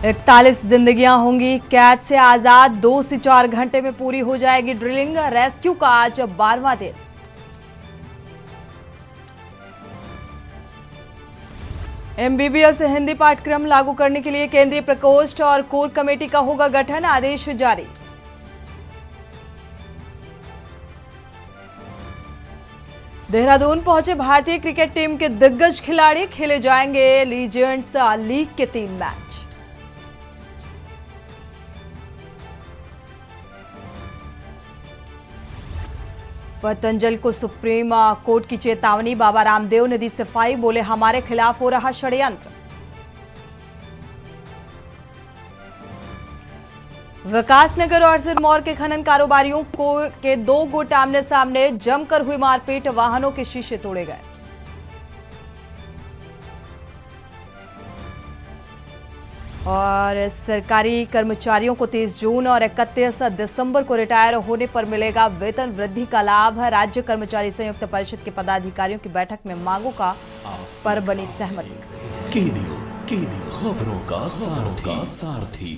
41 जिंदगियां होंगी कैद से आजाद। 2 से 4 घंटे में पूरी हो जाएगी ड्रिलिंग। रेस्क्यू का आज 12वां दिन। एमबीबीएस हिंदी पाठ्यक्रम लागू करने के लिए केंद्रीय प्रकोष्ठ और कोर कमेटी का होगा गठन। आदेश जारी। देहरादून पहुंचे भारतीय क्रिकेट टीम के दिग्गज खिलाड़ी। खेले जाएंगे लीजेंड्स लीग के 3 मैच। पतंजलि को सुप्रीम कोर्ट की चेतावनी। बाबा रामदेव ने दी सफाई, बोले हमारे खिलाफ हो रहा षड्यंत्र। विकासनगर और सिरमौर के खनन कारोबारियों के 2 गुट आमने सामने। जमकर हुई मारपीट, वाहनों के शीशे तोड़े गए। और सरकारी कर्मचारियों को 30 जून और 31 दिसंबर को रिटायर होने पर मिलेगा वेतन वृद्धि का लाभ। राज्य कर्मचारी संयुक्त परिषद के पदाधिकारियों की बैठक में मांगों पर बनी सहमति। खबरों का सारथी।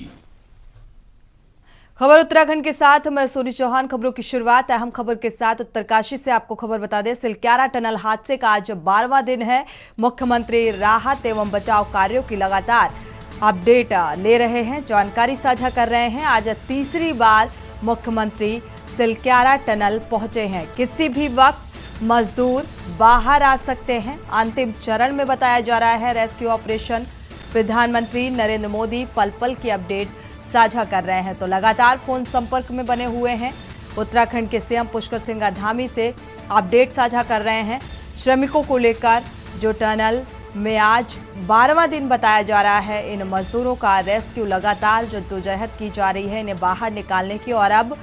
खबर उत्तराखंड के साथ मैं सोनी चौहान। खबरों की शुरुआत अहम खबर के साथ उत्तरकाशी से आपको खबर बता दें। सिलक्यारा टनल हादसे का आज 12वां दिन है। मुख्यमंत्री राहत एवं बचाव कार्यों की लगातार अपडेट ले रहे हैं, जानकारी साझा कर रहे हैं। आज तीसरी बार मुख्यमंत्री सिलक्यारा टनल पहुंचे हैं। किसी भी वक्त मजदूर बाहर आ सकते हैं। अंतिम चरण में बताया जा रहा है रेस्क्यू ऑपरेशन। प्रधानमंत्री नरेंद्र मोदी पल पल की अपडेट साझा कर रहे हैं, तो लगातार फोन संपर्क में बने हुए हैं। उत्तराखंड के सीएम पुष्कर सिंह धामी से अपडेट साझा कर रहे हैं। श्रमिकों को लेकर जो टनल में आज 12वां दिन बताया जा रहा है, इन मजदूरों का रेस्क्यू लगातार जद्दोजहद की जा रही है इन्हें बाहर निकालने की। और अब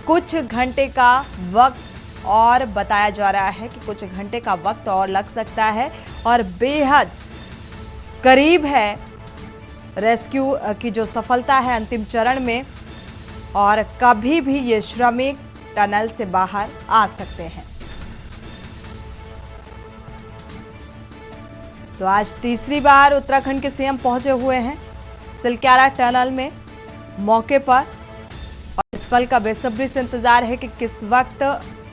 कुछ घंटे का वक्त और बताया जा रहा है कि कुछ घंटे का वक्त और लग सकता है और बेहद करीब है रेस्क्यू की जो सफलता है अंतिम चरण में। और कभी भी ये श्रमिक टनल से बाहर आ सकते हैं। तो आज तीसरी बार उत्तराखंड के सीएम पहुंचे हुए हैं सिलक्यारा टनल में मौके पर। और इस पल का बेसब्री से इंतजार है कि किस वक्त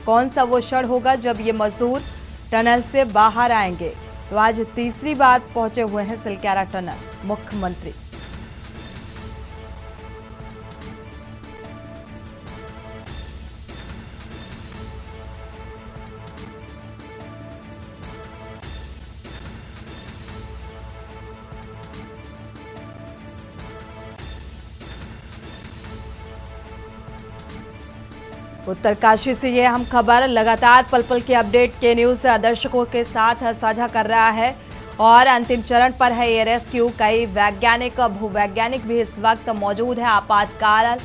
कौन सा वो क्षण होगा जब ये मजदूर टनल से बाहर आएंगे। तो आज तीसरी बार पहुंचे हुए हैं सिलक्यारा टनल मुख्यमंत्री। उत्तरकाशी से ये हम खबर लगातार पल पल की अपडेट के न्यूज दर्शकों के साथ साझा कर रहा है। और अंतिम चरण पर है ये रेस्क्यू। कई वैज्ञानिक भूवैज्ञानिक भी इस वक्त मौजूद हैं। आपातकाल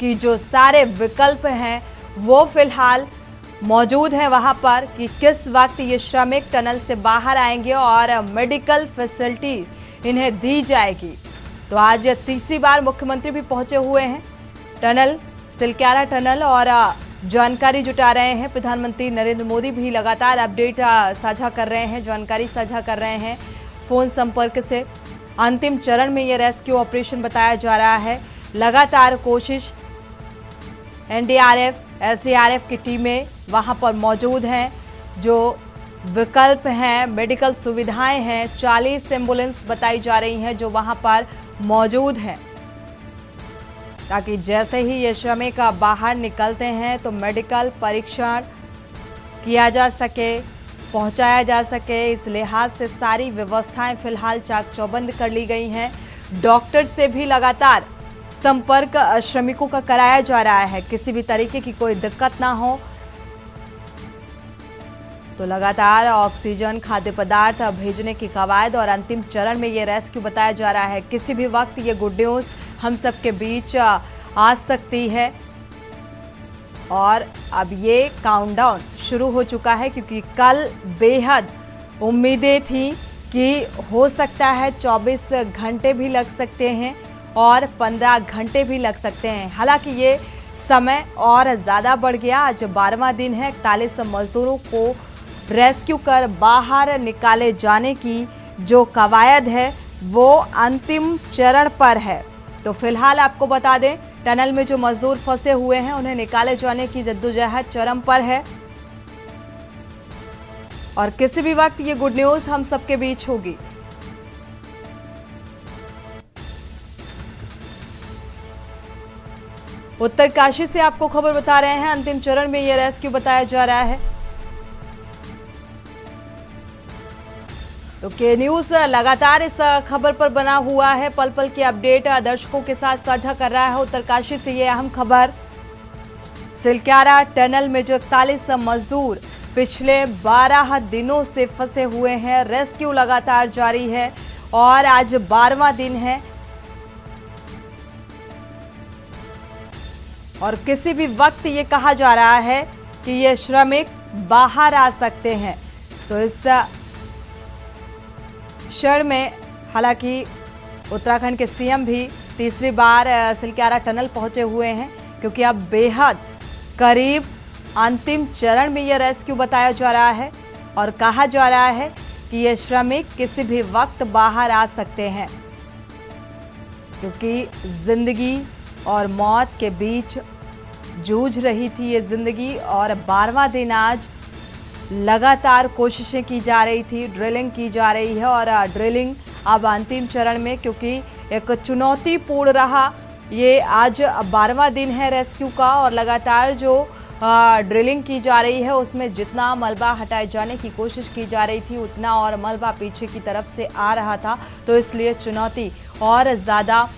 की जो सारे विकल्प हैं वो फिलहाल मौजूद हैं वहां पर कि किस वक्त ये श्रमिक टनल से बाहर आएंगे और मेडिकल फैसिलिटी इन्हें दी जाएगी। तो आज तीसरी बार मुख्यमंत्री भी पहुंचे हुए हैं टनल सिलक्यारा टनल और जानकारी जुटा रहे हैं। प्रधानमंत्री नरेंद्र मोदी भी लगातार अपडेट साझा कर रहे हैं, जानकारी साझा कर रहे हैं फोन संपर्क से। अंतिम चरण में यह रेस्क्यू ऑपरेशन बताया जा रहा है। लगातार कोशिश, एनडीआरएफ एसडीआरएफ की टीमें वहां पर मौजूद हैं। जो विकल्प हैं, मेडिकल सुविधाएं हैं, 40 एम्बुलेंस बताई जा रही हैं जो वहां पर मौजूद हैं, ताकि जैसे ही ये श्रमिक बाहर निकलते हैं तो मेडिकल परीक्षण किया जा सके, पहुंचाया जा सके। इस लिहाज से सारी व्यवस्थाएं फिलहाल चाक चौबंद कर ली गई हैं। डॉक्टर से भी लगातार संपर्क श्रमिकों का कराया जा रहा है, किसी भी तरीके की कोई दिक्कत ना हो। तो लगातार ऑक्सीजन, खाद्य पदार्थ भेजने की कवायद और अंतिम चरण में ये रेस्क्यू बताया जा रहा है। किसी भी वक्त ये गुड न्यूज़ हम सबके बीच आ सकती है। और अब ये काउंटडाउन शुरू हो चुका है, क्योंकि कल बेहद उम्मीदें थी कि हो सकता है 24 घंटे भी लग सकते हैं और 15 घंटे भी लग सकते हैं। हालांकि ये समय और ज़्यादा बढ़ गया। आज 12वां दिन है। 41 मजदूरों को रेस्क्यू कर बाहर निकाले जाने की जो कवायद है वो अंतिम चरण पर है। तो फिलहाल आपको बता दें, टनल में जो मजदूर फंसे हुए हैं उन्हें निकाले जाने की जद्दोजहद चरम पर है और किसी भी वक्त ये गुड न्यूज हम सबके बीच होगी। उत्तरकाशी से आपको खबर बता रहे हैं, अंतिम चरण में यह रेस्क्यू बताया जा रहा है। तो के न्यूज लगातार इस खबर पर बना हुआ है, पल पल की अपडेट दर्शकों के साथ साझा कर रहा है। उत्तरकाशी से ये अहम खबर, सिलक्यारा टनल में जो 41 मजदूर पिछले 12 दिनों से फंसे हुए हैं, रेस्क्यू लगातार जारी है और आज 12वां दिन है और किसी भी वक्त ये कहा जा रहा है कि ये श्रमिक बाहर आ सकते हैं। तो इस क्षण में हालांकि उत्तराखंड के सीएम भी तीसरी बार सिलक्यारा टनल पहुंचे हुए हैं, क्योंकि अब बेहद करीब अंतिम चरण में यह रेस्क्यू बताया जा रहा है और कहा जा रहा है कि ये श्रमिक किसी भी वक्त बाहर आ सकते हैं, क्योंकि जिंदगी और मौत के बीच जूझ रही थी ये जिंदगी और 12वां दिन आज लगातार कोशिशें की जा रही थी, ड्रिलिंग की जा रही है और ड्रिलिंग अब अंतिम चरण में, क्योंकि एक चुनौतीपूर्ण रहा ये आज 12वां दिन है रेस्क्यू का और लगातार जो ड्रिलिंग की जा रही है उसमें जितना मलबा हटाए जाने की कोशिश की जा रही थी उतना और मलबा पीछे की तरफ से आ रहा था, तो इसलिए चुनौती और ज़्यादा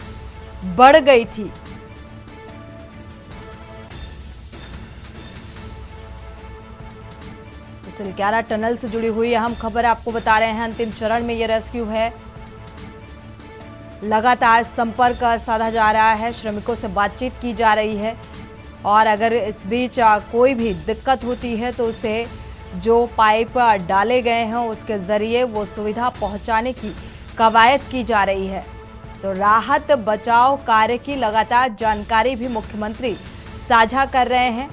बढ़ गई थी। सिलक्यारा टनल से जुड़ी हुई अहम खबर आपको बता रहे हैं, अंतिम चरण में ये रेस्क्यू है। लगातार संपर्क साधा जा रहा है, श्रमिकों से बातचीत की जा रही है और अगर इस बीच कोई भी दिक्कत होती है तो उसे जो पाइप डाले गए हैं उसके ज़रिए वो सुविधा पहुंचाने की कवायद की जा रही है। तो राहत बचाव कार्य की लगातार जानकारी भी मुख्यमंत्री साझा कर रहे हैं।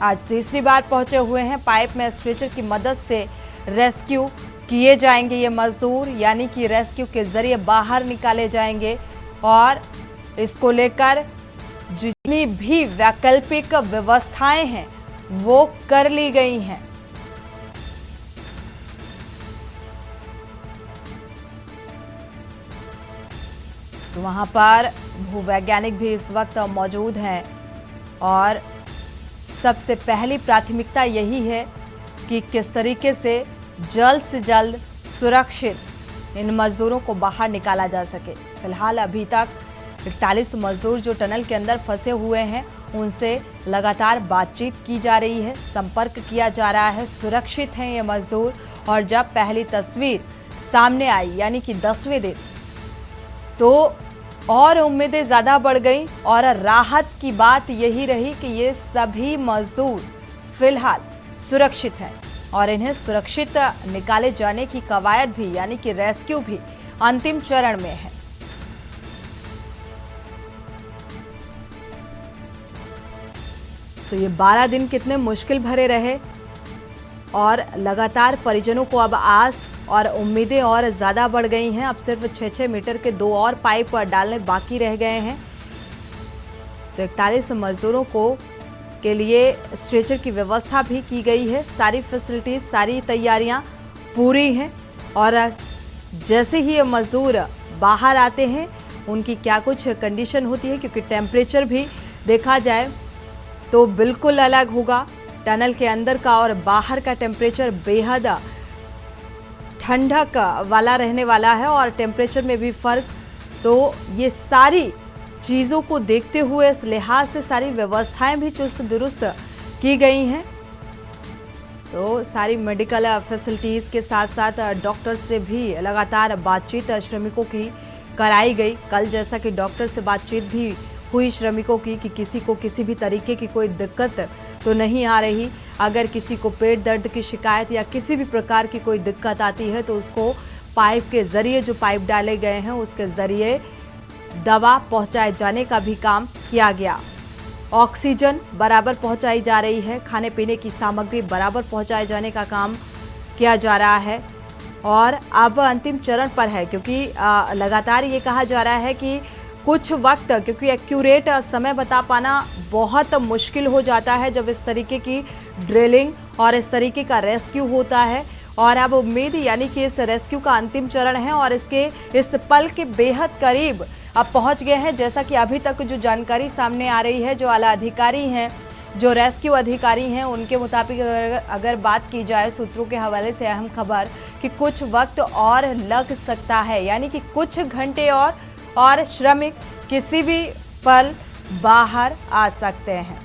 आज तीसरी बार पहुंचे हुए हैं, पाइप में स्ट्रेचर की मदद से रेस्क्यू किए जाएंगे ये मजदूर, यानी कि रेस्क्यू के जरिए बाहर निकाले जाएंगे और इसको लेकर जितनी भी वैकल्पिक व्यवस्थाएं हैं वो कर ली गई हैं। तो वहां पर भूवैज्ञानिक भी इस वक्त मौजूद हैं और सबसे पहली प्राथमिकता यही है कि किस तरीके से जल्द सुरक्षित इन मजदूरों को बाहर निकाला जा सके। फिलहाल अभी तक 41 मजदूर जो टनल के अंदर फंसे हुए हैं उनसे लगातार बातचीत की जा रही है, संपर्क किया जा रहा है, सुरक्षित हैं ये मजदूर। और जब पहली तस्वीर सामने आई यानी कि 10वें दिन, तो और उम्मीदें ज़्यादा बढ़ गई और राहत की बात यही रही कि ये सभी मजदूर फिलहाल सुरक्षित हैं और इन्हें सुरक्षित निकाले जाने की कवायद भी यानी कि रेस्क्यू भी अंतिम चरण में है। तो ये 12 दिन कितने मुश्किल भरे रहे और लगातार परिजनों को अब आस और उम्मीदें और ज़्यादा बढ़ गई हैं। अब सिर्फ 6-6 मीटर के 2 और पाइप डालने बाकी रह गए हैं। तो 41 मजदूरों को के लिए स्ट्रेचर की व्यवस्था भी की गई है। सारी फैसिलिटीज, सारी तैयारियां पूरी हैं और जैसे ही ये मजदूर बाहर आते हैं उनकी क्या कुछ कंडीशन होती है, क्योंकि टेम्परेचर भी देखा जाए तो बिल्कुल अलग होगा। टनल के अंदर का और बाहर का टेम्परेचर बेहद ठंडक वाला रहने वाला है और टेम्परेचर में भी फर्क। तो ये सारी चीज़ों को देखते हुए इस लिहाज से सारी व्यवस्थाएं भी चुस्त दुरुस्त की गई हैं। तो सारी मेडिकल फैसिलिटीज़ के साथ साथ डॉक्टर से भी लगातार बातचीत श्रमिकों की कराई गई। कल जैसा कि डॉक्टर से बातचीत भी हुई श्रमिकों की कि किसी को किसी भी तरीके की कोई दिक्कत तो नहीं आ रही। अगर किसी को पेट दर्द की शिकायत या किसी भी प्रकार की कोई दिक्कत आती है तो उसको पाइप के ज़रिए, जो पाइप डाले गए हैं उसके ज़रिए दवा पहुंचाए जाने का भी काम किया गया। ऑक्सीजन बराबर पहुंचाई जा रही है, खाने पीने की सामग्री बराबर पहुंचाए जाने का काम किया जा रहा है और अब अंतिम चरण पर है, क्योंकि लगातार ये कहा जा रहा है कि कुछ वक्त, क्योंकि एक्यूरेट समय बता पाना बहुत मुश्किल हो जाता है जब इस तरीके की ड्रिलिंग और इस तरीके का रेस्क्यू होता है। और अब उम्मीद यानी कि इस रेस्क्यू का अंतिम चरण है और इसके इस पल के बेहद करीब अब पहुंच गए हैं। जैसा कि अभी तक जो जानकारी सामने आ रही है, जो आला अधिकारी हैं, जो रेस्क्यू अधिकारी हैं, उनके मुताबिक अगर बात की जाए सूत्रों के हवाले से अहम खबर कि कुछ वक्त और लग सकता है, यानी कि कुछ घंटे और श्रमिक किसी भी पल बाहर आ सकते हैं।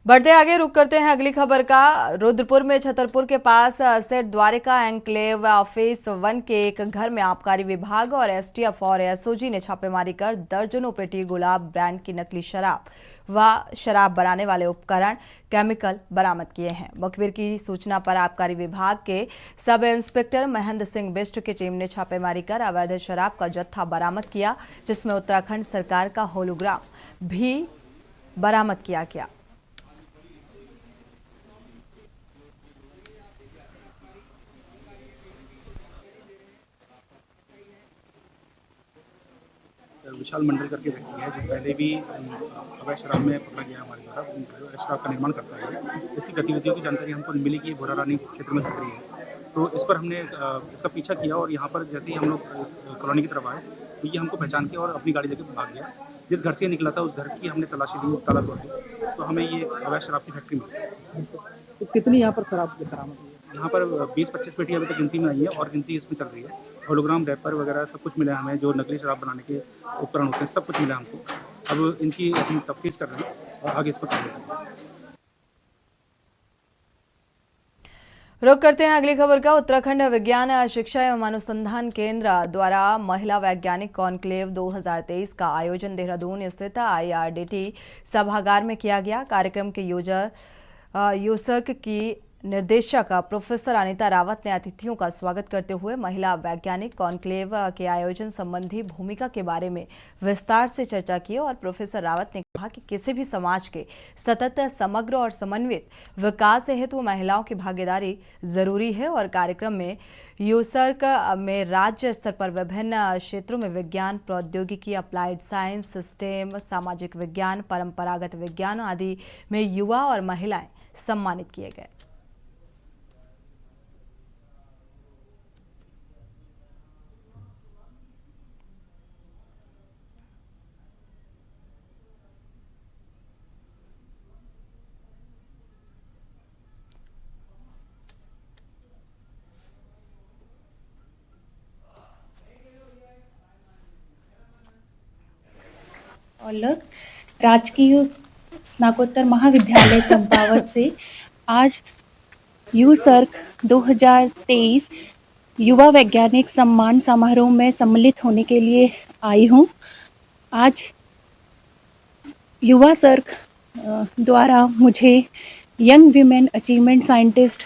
बढ़ते आगे, रुक करते हैं अगली खबर का। रुद्रपुर में छतरपुर के पास सेठ द्वारिका एन्क्लेव फेस 1 के एक घर में आबकारी विभाग और एसटीएफ और एसओजी ने छापेमारी कर दर्जनों पेटी गुलाब ब्रांड की नकली शराब व शराब बनाने वाले उपकरण केमिकल बरामद किए हैं। मुखबिर की सूचना पर आबकारी विभाग के सब इंस्पेक्टर महेंद्र सिंह बिष्ट की टीम ने छापेमारी कर अवैध शराब का जत्था बरामद किया, जिसमें उत्तराखंड सरकार का होलोग्राम भी बरामद किया गया। विशाल मंडल करके व्यक्ति है जो पहले भी अवैध शराब में पकड़ा गया हमारे द्वारा, अवैध शराब का निर्माण करता है। इसकी गतिविधियों की जानकारी हमको मिली कि भोरा रानी क्षेत्र में सक्रिय है, तो इस पर हमने इसका पीछा किया और यहाँ पर जैसे ही हम लोग इस कॉलोनी की तरफ आए तो ये हमको पहचान के और अपनी गाड़ी लेकर भाग गया। जिस घर से निकला था उस घर की हमने तलाशी ली, ताला तोड़ दी, तो हमें ये अवैध शराब की फैक्ट्री मिली। तो कितनी यहाँ पर शराब बरामद हुई है? यहाँ पर 20-25 पेटी अभी तक गिनती में आई है और गिनती इसमें चल रही है। होलोग्राम, रैपर वगैरह सब कुछ मिला हमें, जो नकली शराब बनाने के उपकरण होते हैं सब कुछ मिला हमको। अब इनकी हम तफ्तीश कर रहे हैं और आगे इस पर कार्रवाई करेंगे। रुक करते हैं अगली खबर का। उत्तराखंड विज्ञान शिक्षा एवं अनुसंधान केंद्र द्वारा महिला वैज्ञानिक कॉन्क्लेव 2023 का आयोजन देहरादून स्थित IRDT सभागार में किया गया। कार्यक्रम के यूसर्क की निर्देशक प्रोफेसर अनीता रावत ने अतिथियों का स्वागत करते हुए महिला वैज्ञानिक कॉन्क्लेव के आयोजन संबंधी भूमिका के बारे में विस्तार से चर्चा की और प्रोफेसर रावत ने कहा कि किसी भी समाज के सतत, समग्र और समन्वित विकास हेतु महिलाओं की भागीदारी जरूरी है और कार्यक्रम में यूसर्क में राज्य स्तर पर विभिन्न क्षेत्रों में विज्ञान, प्रौद्योगिकी, अप्लाइड साइंस, स्टेम, सामाजिक विज्ञान, परंपरागत विज्ञान आदि में युवा और महिलाएं सम्मानित किए गए। औलख राजकीय स्नातकोत्तर महाविद्यालय चंपावत से आज यूसर्क 2023 युवा वैज्ञानिक सम्मान समारोह में सम्मिलित होने के लिए आई हूँ। आज युवा सर्क द्वारा मुझे young women achievement scientist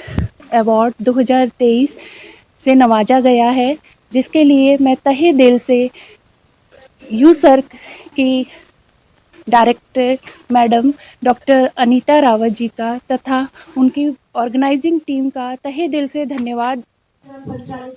award 2023 से नवाजा गया है, जिसके लिए मैं तहे दिल से यूसर्क की director madam doctor Anita Rawat ji का तथा उनकी ऑर्गेनाइजिंग टीम का तहे दिल से धन्यवाद।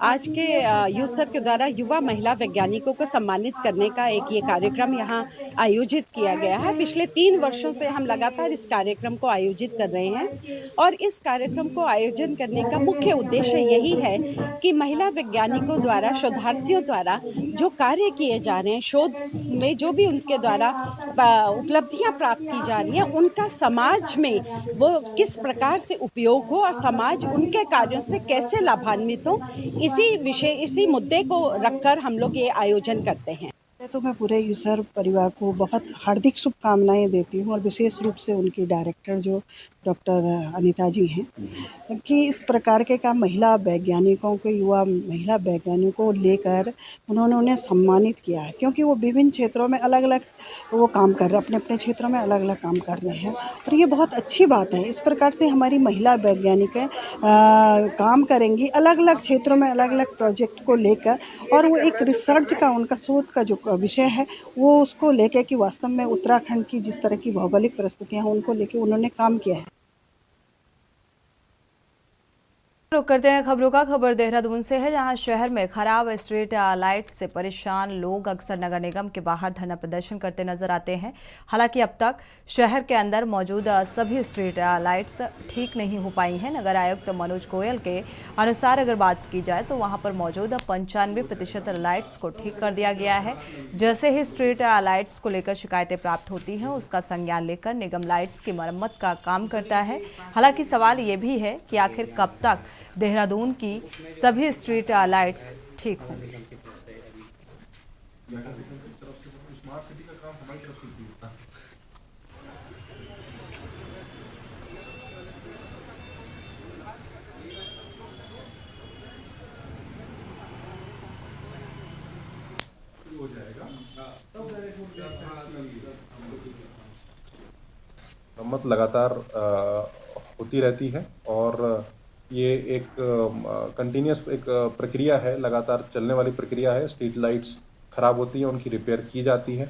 आज के यूसर्क के द्वारा युवा महिला वैज्ञानिकों को सम्मानित करने का एक ये कार्यक्रम यहाँ आयोजित किया गया है। पिछले 3 वर्षों से हम लगातार इस कार्यक्रम को आयोजित कर रहे हैं और इस कार्यक्रम को आयोजन करने का मुख्य उद्देश्य यही है कि महिला वैज्ञानिकों द्वारा, शोधार्थियों द्वारा जो कार्य किए जा रहे हैं, शोध में जो भी उनके द्वारा उपलब्धियाँ प्राप्त की जा रही हैं, उनका समाज में वो किस प्रकार से उपयोग हो और समाज उनके कार्यों से कैसे लाभान्वित हो, इसी मुद्दे को रखकर हम लोग ये आयोजन करते हैं। तो मैं पूरे यूसर परिवार को बहुत हार्दिक शुभकामनाएं देती हूँ और विशेष रूप से उनकी डायरेक्टर जो डॉक्टर अनीता जी हैं कि इस प्रकार के काम महिला वैज्ञानिकों को, युवा महिला वैज्ञानिकों को लेकर उन्होंने उन्हें सम्मानित किया है, क्योंकि वो विभिन्न क्षेत्रों में अलग अलग वो काम कर रहे हैं, अपने अपने क्षेत्रों में अलग अलग काम कर रहे हैं और ये बहुत अच्छी बात है। इस प्रकार से हमारी महिला वैज्ञानिकें काम करेंगी अलग अलग क्षेत्रों में अलग अलग प्रोजेक्ट को लेकर, और वो एक रिसर्च का उनका शोध का जो विषय है वो उसको लेकर कि वास्तव में उत्तराखंड की जिस तरह की भौगोलिक परिस्थितियां हैं उनको लेकर उन्होंने काम किया है। रुक करते हैं खबरों का। खबर देहरादून से है, जहां शहर में खराब स्ट्रीट लाइट से परेशान लोग अक्सर नगर निगम के बाहर धरना प्रदर्शन करते नजर आते हैं। हालांकि अब तक शहर के अंदर मौजूद सभी स्ट्रीट लाइट्स ठीक नहीं हो पाई हैं। नगर आयुक्त मनोज गोयल के अनुसार अगर बात की जाए तो वहां पर मौजूद 95% लाइट्स को ठीक कर दिया गया है। जैसे ही स्ट्रीट लाइट्स को लेकर शिकायतें प्राप्त होती हैं, उसका संज्ञान लेकर निगम लाइट्स की मरम्मत का काम करता है। हालांकि सवाल ये भी है कि आखिर कब तक देहरादून की सभी स्ट्रीट लाइट्स ठीक होंगी। मरम्मत लगातार होती रहती है और ये एक कंटिन्यूस एक प्रक्रिया है, लगातार चलने वाली प्रक्रिया है। स्ट्रीट लाइट्स ख़राब होती हैं, उनकी रिपेयर की जाती है।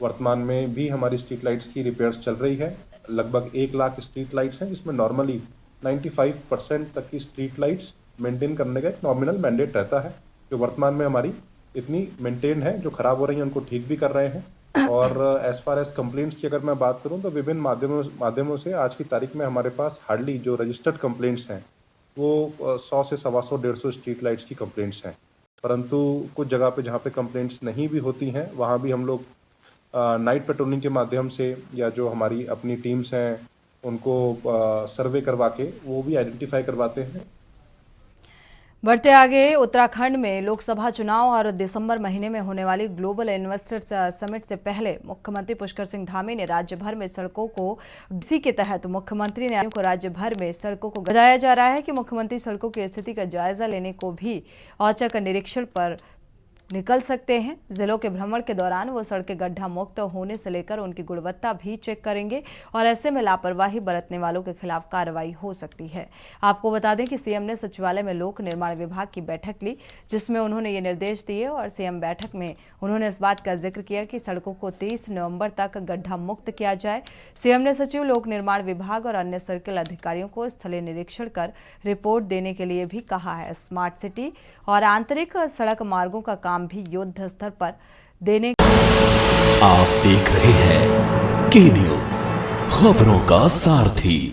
वर्तमान में भी हमारी स्ट्रीट लाइट्स की रिपेयर्स चल रही है। लगभग 1 लाख स्ट्रीट लाइट्स हैं, जिसमें नॉर्मली 95% तक की स्ट्रीट लाइट्स मेंटेन करने का एक नॉमिनल मैंडेट रहता है, जो वर्तमान में हमारी इतनी मेंटेन है। जो ख़राब हो रही हैं उनको ठीक भी कर रहे हैं। और एज फार एज कंप्लेंट्स की अगर मैं बात करूं तो विभिन्न माध्यमों से आज की तारीख में हमारे पास हार्डली जो रजिस्टर्ड कंप्लेंट्स हैं वो 100 से 125 150 स्ट्रीट लाइट्स की कंप्लेंट्स हैं। परंतु कुछ जगह पे जहाँ पे कंप्लेंट्स नहीं भी होती हैं, वहाँ भी हम लोग नाइट पेट्रोलिंग के माध्यम से या जो हमारी अपनी टीम्स हैं उनको सर्वे करवा के वो भी आइडेंटिफाई करवाते हैं। बढ़ते आगे, उत्तराखंड में लोकसभा चुनाव और दिसंबर महीने में होने वाली ग्लोबल इन्वेस्टर्स समिट से पहले मुख्यमंत्री पुष्कर सिंह धामी ने राज्य भर में सड़कों को इसी के तहत मुख्यमंत्री ने को राज्य भर में सड़कों को बताया जा रहा है कि मुख्यमंत्री सड़कों की स्थिति का जायजा लेने को भी औचक निरीक्षण पर निकल सकते हैं। जिलों के भ्रमण के दौरान वो सड़कें गड्ढा मुक्त होने से लेकर उनकी गुणवत्ता भी चेक करेंगे और ऐसे में लापरवाही बरतने वालों के खिलाफ कार्रवाई हो सकती है। आपको बता दें कि सीएम ने सचिवालय में लोक निर्माण विभाग की बैठक ली, जिसमें उन्होंने ये निर्देश दिए और सीएम बैठक में उन्होंने इस बात का जिक्र किया कि सड़कों को 30 नवंबर तक गड्ढा मुक्त किया जाए। सीएम ने सचिव लोक निर्माण विभाग और अन्य सर्किल अधिकारियों को स्थलीय निरीक्षण कर रिपोर्ट देने के लिए भी कहा है। स्मार्ट सिटी और आंतरिक सड़क मार्गों का काम भी युद्ध स्तर पर देने। आप देख रहे हैं के न्यूज़, खबरों का सारथी।